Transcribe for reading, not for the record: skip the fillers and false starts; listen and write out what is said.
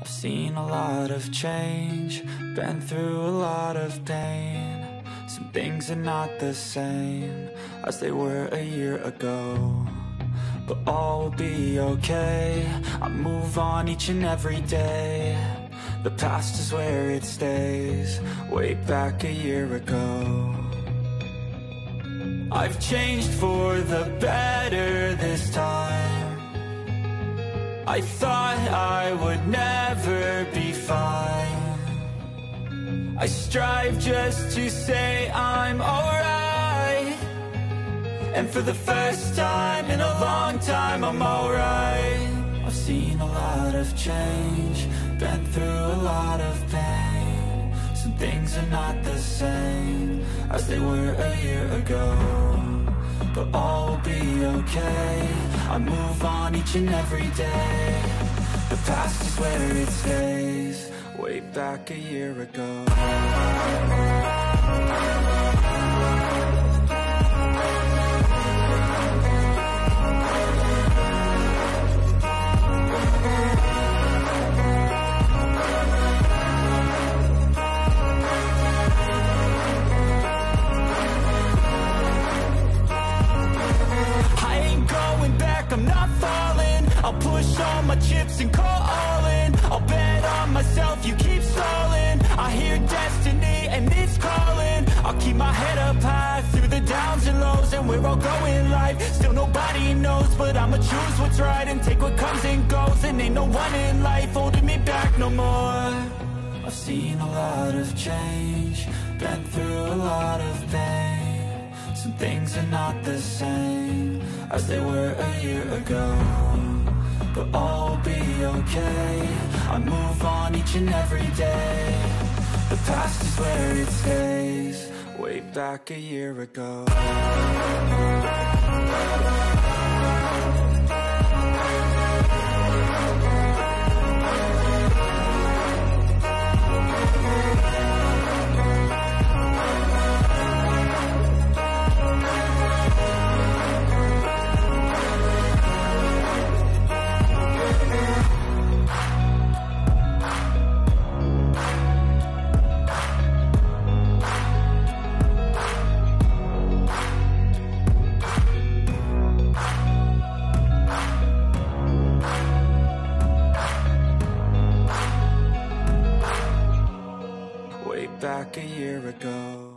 I've seen a lot of change, been through a lot of pain. Some things are not the same as they were a year ago, but all will be okay. I move on each and every day. The past is where it stays, way back a year ago. I've changed for the better this time. I thought I would never be fine. I strive just to say I'm alright, and for the first time in a long time I'm alright. I've seen a lot of change, been through a lot of pain. Some things are not the same as they were a year ago, but all will be okay. I move on each and every day. The past is where it stays, way back a year ago. I'm not falling, I'll push all my chips and call all in. I'll bet on myself, you keep stalling. I hear destiny and it's calling. I'll keep my head up high through the downs and lows, and we're all going life. Still nobody knows, but I'ma choose what's right and take what comes and goes. And ain't no one in life holding me back no more. I've seen a lot of change, been through a lot of pain. Some things are not the same as they were a year ago, but all will be okay. I move on each and every day. The past is where it stays, way back a year ago. Back a year ago.